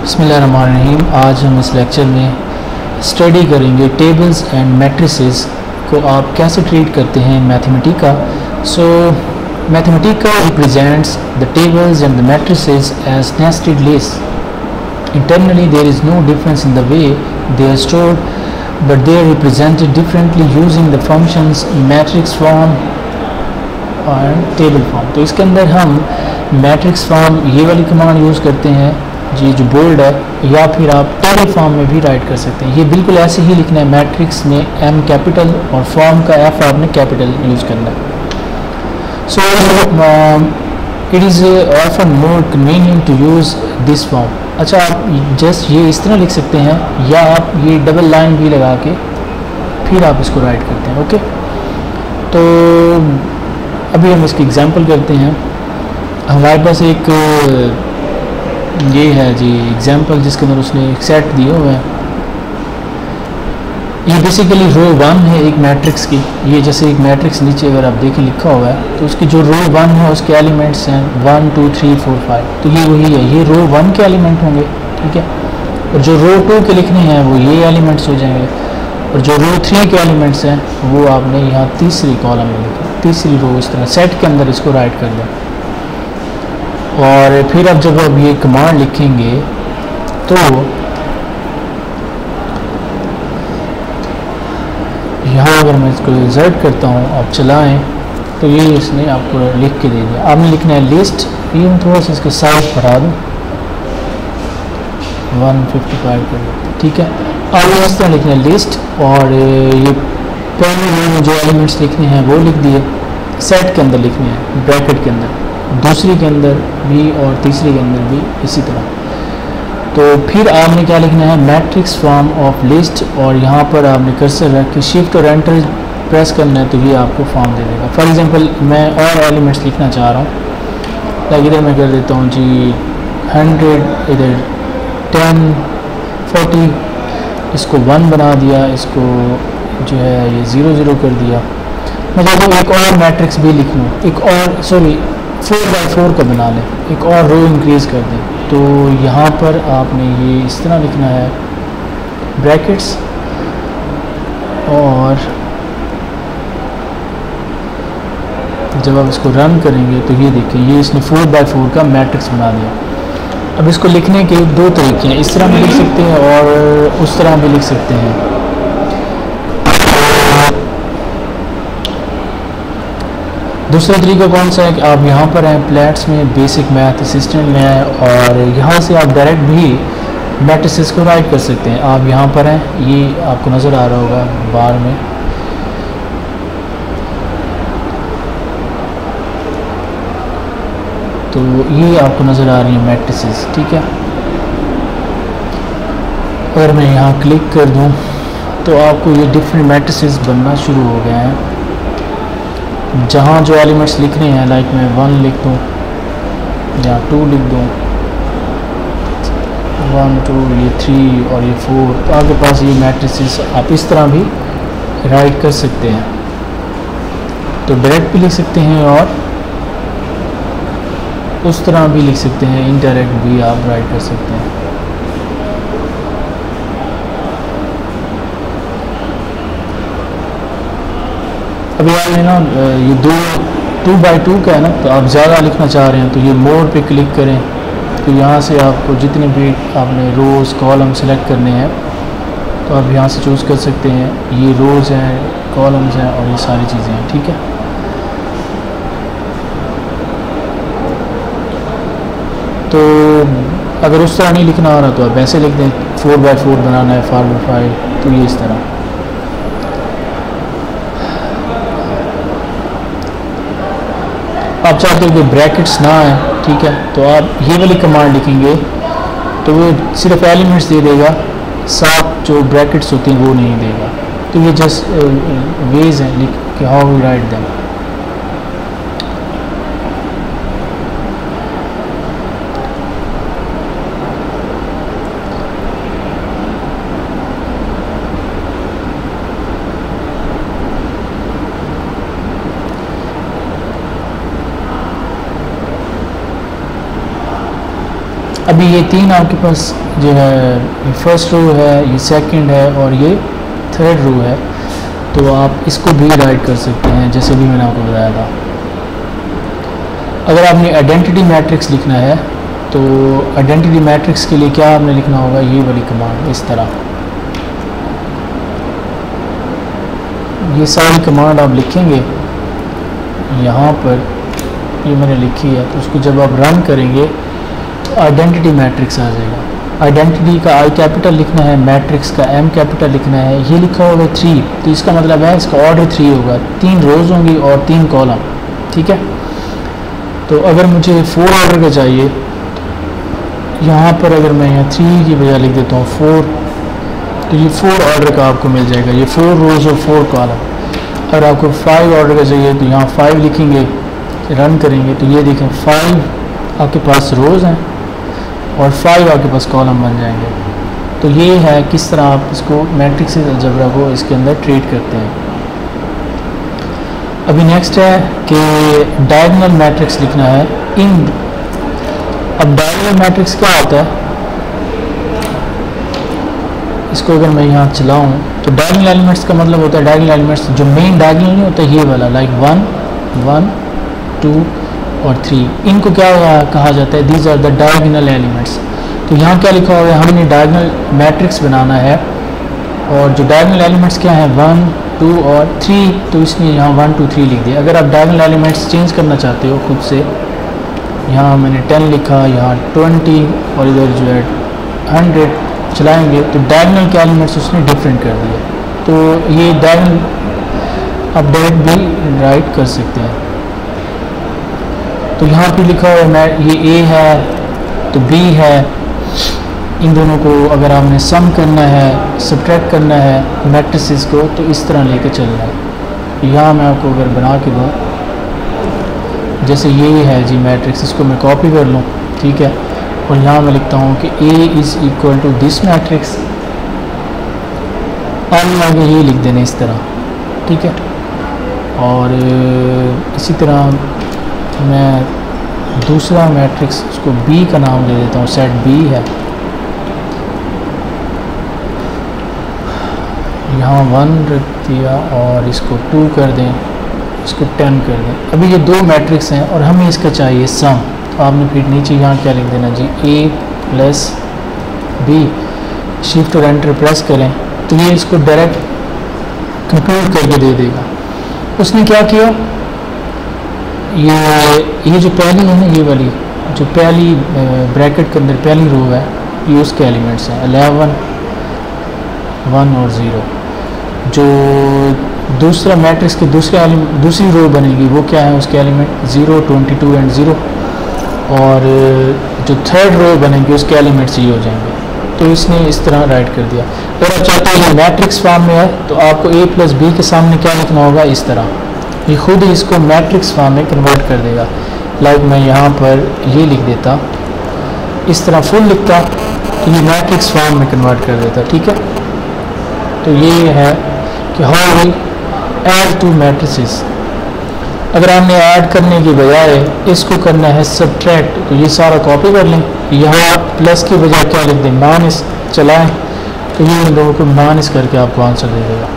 बिस्मिल्लाहिर्रहमानिर्रहीम। आज हम इस लेक्चर में स्टडी करेंगे टेबल्स एंड मैट्रिसेस को आप कैसे ट्रीट करते हैं मैथमेटिका। सो Mathematica represents the tables and the matrices as nested list. Internally there is no difference in the way they are stored, but they are represented differently using the functions matrix form और table form. तो इसके अंदर हम matrix form ये वाली command use करते हैं जी, जो बोल्ड है, या फिर आप टेबल फॉर्म में भी राइट कर सकते हैं। ये बिल्कुल ऐसे ही लिखना है, मैट्रिक्स में एम कैपिटल और फॉर्म का एफ आपने कैपिटल यूज़ करना है। So it is often more convenient to use this form. अच्छा, आप जस्ट ये इस तरह लिख सकते हैं, या आप ये डबल लाइन भी लगा के फिर आप इसको राइट करते हैं। ओके, तो अभी हम इसकी एग्जांपल करते हैं। हमारे पास एक ये है जी एग्जांपल, जिसके अंदर उसने एक सेट दिए हुए हैं। ये बेसिकली रो 1 है एक मैट्रिक्स की। ये जैसे एक मैट्रिक्स नीचे अगर आप देखें लिखा हुआ है, तो उसकी जो रो 1 है उसके एलिमेंट्स हैं 1 2 3 4 5। तो ये वही है, ये रो 1 के एलिमेंट होंगे, ठीक है। और जो रो 2 के लिखने हैं वो ये एलिमेंट्स हो जाएंगे, और जो रो 3 के एलिमेंट्स हैं वो आपने यहाँ तीसरी कॉलम में लिखा, तीसरी रो। इस तरह सेट के अंदर इसको राइट कर दें। और फिर अब जब आप ये कमांड लिखेंगे तो यहाँ अगर मैं इसको इंसर्ट करता हूँ, आप चलाएं, तो ये इसने आपको लिख के दे दिया। आपने लिखना है लिस्ट, ये मैं थोड़ा सा इसके साइज बढ़ा दूँ, 155 कर देते, ठीक है। अब इस तरह लिखना है लिस्ट, और ये पहले में जो एलिमेंट्स लिखने हैं वो लिख दिए, सेट के अंदर लिखने हैं ब्रैकेट के अंदर, दूसरी के अंदर भी और तीसरी के अंदर भी इसी तरह। तो फिर आपने क्या लिखना है, मैट्रिक्स फॉर्म ऑफ लिस्ट, और यहाँ पर आपने कर्सर रख के शिफ्ट और एंटर प्रेस करना है, तो ये आपको फॉर्म दे देगा। फॉर एग्जांपल मैं और एलिमेंट्स लिखना चाह रहा हूँ, लाइक इधर मैं कर देता हूँ जी 100, इधर 10 40, इसको 1 बना दिया, इसको जो है ये 0 0 कर दिया। मैं चाहता हूँ एक और मैट्रिक्स भी लिख लूँ, एक और 4x4 का बना लें, एक और रो इंक्रीज़ कर दें। तो यहाँ पर आपने ये इस तरह लिखना है ब्रैकेट्स, और जब आप इसको रन करेंगे तो ये देखिए, ये इसने 4x4 का मैट्रिक्स बना दिया। अब इसको लिखने के दो तरीके हैं, इस तरह भी लिख सकते हैं और उस तरह भी लिख सकते हैं। दूसरा तरीका कौन सा है कि आप यहाँ पर हैं प्लेट्स में, बेसिक मैथ असिस्टेंट में हैं, और यहाँ से आप डायरेक्ट भी मैट्रिसेस को राइट कर सकते हैं। आप यहाँ पर हैं, ये आपको नज़र आ रहा होगा बार में, तो ये आपको नज़र आ रही है मैट्रिसेस, ठीक है। अगर मैं यहाँ क्लिक कर दूँ तो आपको ये डिफरेंट मैट्रिसेस बनना शुरू हो गए हैं। जहाँ जो एलिमेंट्स लिख रहे हैं, लाइक मैं 1 लिख दूँ या 2 लिख दूँ, 1 2, ये 3 और ये 4, तो आपके पास ये मैट्रिसेस आप इस तरह भी राइट कर सकते हैं। तो डायरेक्ट भी लिख सकते हैं और उस तरह भी लिख सकते हैं, इनडायरेक्ट भी आप राइट कर सकते हैं। अभी आपने ना ये 2x2 का है ना, तो आप ज़्यादा लिखना चाह रहे हैं तो ये मोर पे क्लिक करें, तो यहाँ से आपको जितने भी आपने रोज़ कॉलम सेलेक्ट करने हैं तो आप यहाँ से चूज़ कर सकते हैं। ये रोज़ हैं, कॉलम्स हैं, और ये सारी चीज़ें हैं, ठीक है। तो अगर उस तरह नहीं लिखना आ रहा तो आप ऐसे लिख दें, 4x4 बनाना है फॉर्मूला फाइल, तो ये इस तरह। आप चाहते हो कि ब्रैकेट्स ना आए, ठीक है, तो आप ये वाली कमांड लिखेंगे तो वो सिर्फ एलिमेंट्स दे देगा, साथ जो ब्रैकेट्स होते हैं वो नहीं देगा। तो ये जस्ट वेज हैं लिख के हाउ वी राइट देम। अभी ये 3 आपके पास जो है, ये फर्स्ट रो है, ये सेकंड है और ये थर्ड रो है, तो आप इसको भी राइट कर सकते हैं जैसे भी मैंने आपको बताया था। अगर आपने आइडेंटिटी मैट्रिक्स लिखना है तो आइडेंटिटी मैट्रिक्स के लिए क्या आपने लिखना होगा, ये वाली कमांड इस तरह, ये सारी कमांड आप लिखेंगे यहाँ पर, ये मैंने लिखी है, तो उसको जब आप रन करेंगे तो आइडेंटिटी मैट्रिक्स आ जाएगा। आइडेंटिटी का आई कैपिटल लिखना है, मैट्रिक्स का एम कैपिटल लिखना है, ये लिखा होगा 3, तो इसका मतलब है इसका ऑर्डर 3 होगा, 3 रोज़ होंगी और 3 कॉलम, ठीक है। तो अगर मुझे 4 ऑर्डर का चाहिए, यहाँ पर अगर मैं यहाँ 3 की बजाय लिख देता हूँ 4, तो ये 4 ऑर्डर का आपको मिल जाएगा, ये 4 रोज़ और 4 कॉलम। अगर आपको 5 ऑर्डर का चाहिए तो यहाँ 5 लिखेंगे, रन करेंगे तो ये देखें 5 आपके पास रोज़ हैं और 5 आपके पास कॉलम बन जाएंगे। तो ये है किस तरह आप इसको मैट्रिक्स अलजेब्रा को इसके अंदर ट्रीट करते हैं। अभी नेक्स्ट है कि डायगोनल मैट्रिक्स लिखना है इन। अब डायगोनल मैट्रिक्स क्या होता है, इसको अगर मैं यहाँ चलाऊँ तो डायगोनल एलिमेंट्स का मतलब होता है, डायगोनल एलिमेंट्स जो मेन डायगोनल नहीं होता ये वाला, लाइक 1 1 2 और 3, इनको क्या कहा जाता है, these are the diagonal elements. तो यहाँ क्या लिखा हुआ है, हमने डायगोनल मैट्रिक्स बनाना है और जो डायगोनल एलिमेंट्स क्या हैं 1 2 और 3, तो इसने यहाँ 1 2 3 लिख दिया। अगर आप डायगोनल एलिमेंट्स चेंज करना चाहते हो खुद से, यहाँ मैंने 10 लिखा, यहाँ 20 और इधर जो है 100 चलाएंगे तो डायगोनल के एलिमेंट्स उसने डिफरेंट कर दिया। तो ये डायगोनल आप डायरेक्ट भी राइट कर सकते हैं। तो यहाँ पे लिखा हुआ है ये ए है तो बी है, इन दोनों को अगर आपने सम करना है, सब्ट्रैक्ट करना है मैट्रिसेस को, तो इस तरह लेके चलना है। यहाँ मैं आपको अगर बना के दूँ, जैसे ये है जी मैट्रिक्स, इसको मैं कॉपी कर लूँ, ठीक है, और यहाँ मैं लिखता हूँ कि A is equal to this matrix, आगे ये लिख देना इस तरह, ठीक है। और इसी तरह मैं दूसरा मैट्रिक्स उसको B का नाम दे देता हूँ, सेट B है, यहाँ 1 रख दिया और इसको 2 कर दें, इसको 10 कर दें। अभी ये 2 मैट्रिक्स हैं और हमें इसका चाहिए सम, तो आपने फिर नीचे यहाँ क्या लिख देना जी, A प्लस B, शिफ्ट और एंटर प्रेस करें तो ये इसको डायरेक्ट कंप्यूट करके दे देगा। उसने क्या किया, ये जो पहली है ना, ये वाली जो पहली ब्रैकेट के अंदर पहली रो है, ये उसके एलिमेंट्स हैं 11 1 और 0। जो दूसरा मैट्रिक्स की दूसरी रो बनेगी वो क्या है, उसके एलिमेंट 0 22 एंड 0, और जो थर्ड रो बनेगी उसके एलिमेंट्स ये हो जाएंगे। तो इसने इस तरह राइट कर दिया। और आप चाहते हैं मैट्रिक्स फॉर्म में है तो आपको A प्लस B के सामने क्या लिखना होगा, इस तरह, ये खुद ही इसको मैट्रिक्स फॉर्म में कन्वर्ट कर देगा। लाइक मैं यहाँ पर ये लिख देता, इस तरह फुल लिखता तो ये मैट्रिक्स फॉर्म में कन्वर्ट कर देता, ठीक है। तो ये है कि how we add two matrices. अगर हमने ऐड करने की बजाय इसको करना है सब्ट्रैक्ट, तो ये सारा कॉपी कर लें, यहाँ प्लस की बजाय क्या लिख दें, माइनस चलाएं, तो ये इन लोगों को माइनस करके आपको आंसर दे देगा।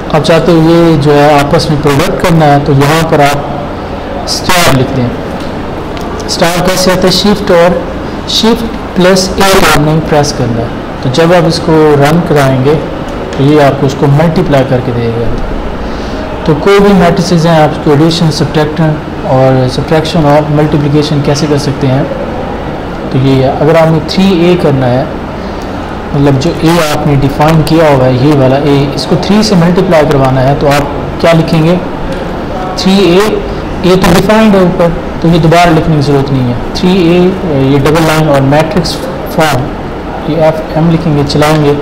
आप चाहते हो ये जो है आपस में प्रोडक्ट करना है तो यहाँ पर आप स्टार लिख दें। स्टार कैसे आता है, शिफ्ट और शिफ्ट प्लस A आपने प्रेस करना है, तो जब आप इसको रन कराएंगे तो ये आपको उसको मल्टीप्लाई करके देगा। तो कोई भी मैट्रिसेस हैं, आप उसको एडिशन सब्ट्रैक्शन और मल्टीप्लिकेशन कैसे कर सकते हैं, तो ये है। अगर आपने 3A करना है, मतलब जो A आपने डिफाइन किया हुआ है, ये वाला A, इसको 3 से मल्टीप्लाई करवाना है, तो आप क्या लिखेंगे, 3A, A तो डिफाइंड है ऊपर, तो ये दोबारा लिखने की ज़रूरत नहीं है। 3A ये डबल लाइन और मैट्रिक्स फॉर्म, ये FM लिखेंगे, चलाएंगे,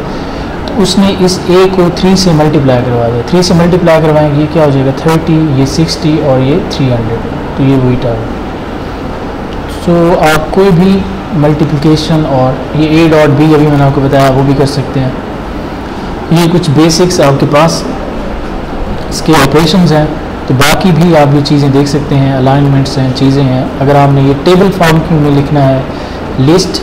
तो उसने इस A को 3 से मल्टीप्लाई करवा दिया। 3 से मल्टीप्लाई करवाएंगे, ये क्या हो जाएगा 30, ये 60 और ये 300, तो ये वही टाइप। सो आप कोई भी मल्टीप्लिकेशन और ये A डॉट B अभी मैंने आपको बताया वो भी कर सकते हैं। ये कुछ बेसिक्स आपके पास इसके ऑपरेशंस हैं, तो बाकी भी आप ये चीज़ें देख सकते हैं, अलाइनमेंट्स हैं, चीज़ें हैं। अगर आपने ये टेबल फॉर्म में लिखना है, लिस्ट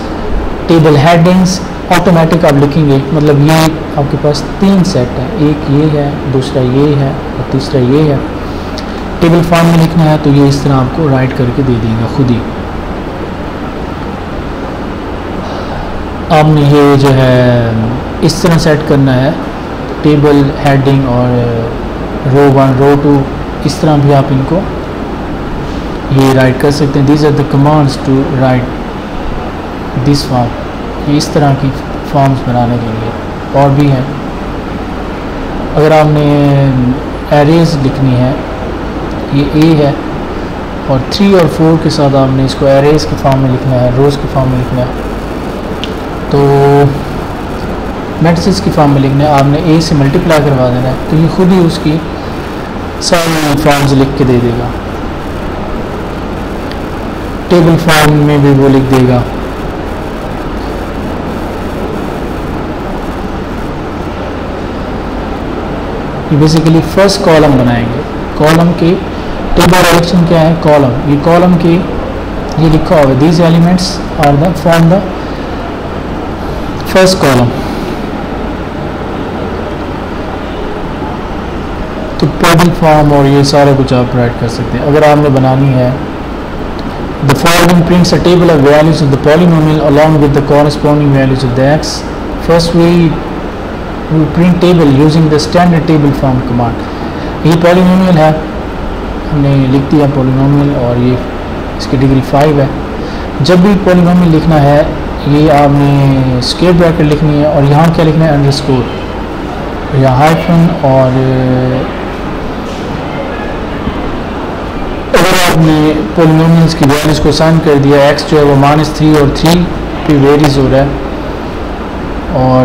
टेबल हेडिंग्स ऑटोमेटिक आप लिखेंगे, मतलब ये आपके पास 3 सेट है, एक ये है, दूसरा ये है और तीसरा ये है। टेबल फॉर्म में लिखना है तो ये इस तरह आपको राइट करके दे देगा खुद ही। आपने ये जो है इस तरह सेट करना है, टेबल हेडिंग और रो 1 रो 2 इस तरह भी आप इनको ये राइट कर सकते हैं। These are the commands to write this form, ये इस तरह की फॉर्म्स बनाने के लिए और भी हैं। अगर आपने एरेज लिखनी है, ये ए है और 3 और 4 के साथ आपने इसको एरेज के फॉर्म में लिखना है, रोज़ के फॉर्म में लिखना है, तो मैट्रिसेस की फॉर्म में लिखना है, आपने ए से मल्टीप्लाई करवा देना है, तो ये खुद ही उसकी सारी फॉर्म्स लिख के दे देगा। टेबल फॉर्म में भी वो लिख देगा। ये बेसिकली फर्स्ट कॉलम बनाएंगे, कॉलम के टेबल डायरेक्शन क्या है, कॉलम, ये कॉलम के ये लिखा हुआ है, these elements are the from the first column. तो टेबल फॉर्म और ये सारा कुछ आप राइट कर सकते हैं। अगर आपने बनानी है the following prints a table of values of the polynomial along with the corresponding values of the x. First we print table using the standard table form command. ये polynomial है, हमने लिख दिया polynomial और ये इसकी डिग्री 5 है। जब भी polynomial लिखना है ये आपने स्क्वायर ब्रैकेट लिखनी है और यहाँ क्या लिखना है, अंडरस्कोर या हाइफन। और आपने पोलिनोमियल्स की वैल्यूज को असाइन कर दिया, x जो है वो -3 और 3 पे वेरीज हो रहा है, और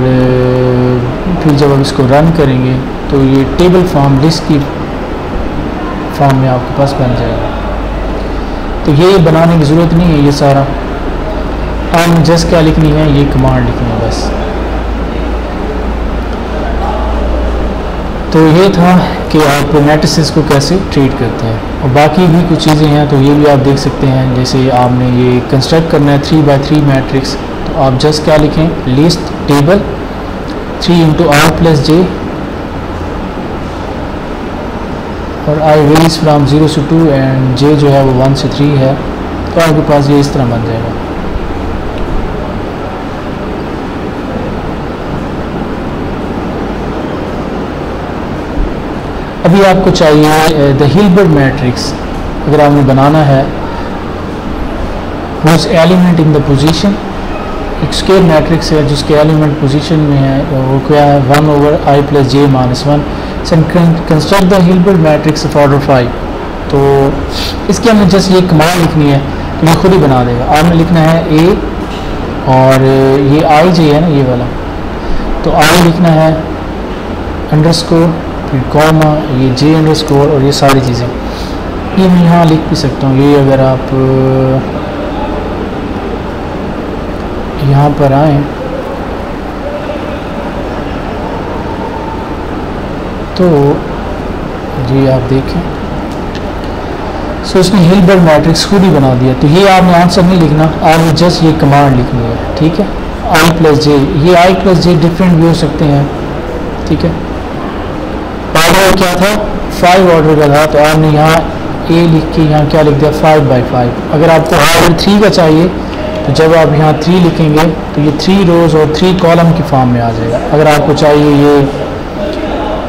फिर जब आप इसको रन करेंगे तो ये टेबल फॉर्म लिस्ट की फॉर्म में आपके पास बन जाएगा। तो ये बनाने की ज़रूरत नहीं है, ये सारा आपने जस्ट क्या लिखनी है, ये कमांड लिखनी है बस। तो ये था कि आप मैट्रिसेस को कैसे ट्रीट करते हैं, और बाकी भी कुछ चीज़ें हैं तो ये भी आप देख सकते हैं। जैसे आपने ये कंस्ट्रक्ट करना है 3 by 3 मैट्रिक्स, तो आप जस्ट क्या लिखें, list table 3 into i plus j और i varies from 0 to 2 and j जो है वो 1 से 3 है, तो आपके पास ये इस तरह बन जाएगा। अभी आपको चाहिए द हिल्बर्ट मैट्रिक्स। अगर आपने बनाना है उस एलिमेंट इन द पोजीशन, एक स्केल मैट्रिक्स है जिसके एलिमेंट पोजीशन में है, वो क्या है, 1/i plus j - 1। Construct the Hilbert matrix of order 5। तो इसके हमने जस्ट ये कमांड लिखनी है तो ये खुद ही बना देगा। आपने लिखना है a और ये i j है ना ये वाला, तो i लिखना है अंडरस्कोर फिर कॉमा ये j अंडरस्कोर और ये सारी चीज़ें ये मैं यहाँ लिख भी सकता हूँ। ये अगर आप यहाँ पर आएँ तो ये आप देखें, सो इसने हिल्बर्ट मैट्रिक्स खुद ही बना दिया। तो ये आपने आंसर नहीं लिखना, आपने जस्ट ये कमांड लिखनी है, ठीक है। i plus j, ये i plus j डिफरेंट भी हो सकते हैं, ठीक है। ऑर्डर क्या था, 5 ऑर्डर का था, तो आपने यहाँ a लिख के यहाँ क्या लिख दिया, 5 by 5। अगर आपको ऑर्डर 3 का चाहिए तो जब आप यहाँ 3 लिखेंगे तो ये 3 रोज़ और 3 कॉलम की फॉर्म में आ जाएगा। अगर आपको चाहिए ये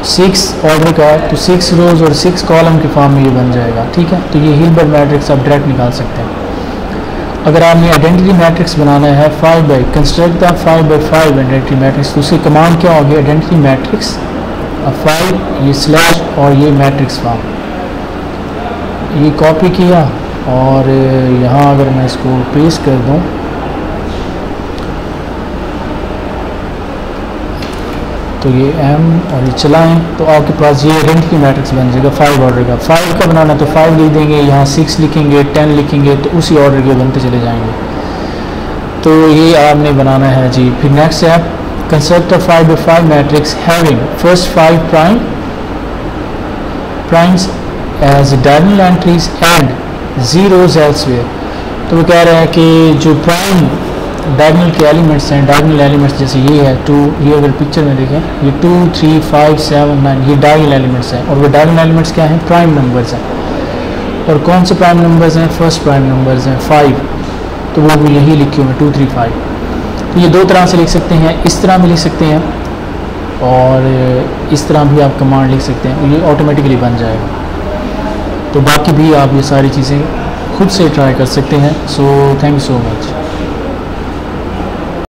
6 ऑर्डर का तो 6 रोज़ और 6 कॉलम की फॉर्म में ये बन जाएगा, ठीक है। तो ये हिल्बर्ट मैट्रिक्स आप डायरेक्ट निकाल सकते हैं। अगर आपने आइडेंटिटी मैट्रिक्स बनाना है 5 by construct the 5 by 5 identity matrix, तो उसकी कमांड क्या होगी, आइडेंटिटी मैट्रिक्स 5 ये स्लैश और ये मैट्रिक्स फॉर्म, ये कॉपी किया और यहाँ अगर मैं इसको पेस्ट कर दूँ तो ये m और ये चलाएं तो आपके पास ये आइडेंटिटी मैट्रिक्स बन जाएगा 5 ऑर्डर का। 5 का बनाना तो 5 लिख देंगे, यहाँ 6 लिखेंगे, 10 लिखेंगे, तो उसी ऑर्डर के बनते चले जाएंगे। तो ये आपने बनाना है जी। फिर नेक्स्ट है construct a 5 by 5 matrix having first 5 primes as diagonal entries and zeros elsewhere. तो वो कह रहा है कि जो प्राइम डायगोनल के एलिमेंट्स हैं, डायगोनल एलिमेंट्स जैसे ये है 2, ये अगर पिक्चर में देखें ये 2, 3, 5, 7, 9 ये डायगोनल एलिमेंट्स हैं। और वो डायगोनल एलिमेंट्स क्या हैं? प्राइम नंबर्स हैं। और कौन से प्राइम नंबर्स हैं? फर्स्ट प्राइम नंबर्स हैं 5, तो वो भी यही लिखे हुए 2, 3, 5। तो ये दो तरह से लिख सकते हैं, इस तरह भी लिख सकते हैं और इस तरह भी आप कमांड लिख सकते हैं, ये ऑटोमेटिकली बन जाएगा। तो बाकी भी आप ये सारी चीज़ें खुद से ट्राई कर सकते हैं। So thank you so much.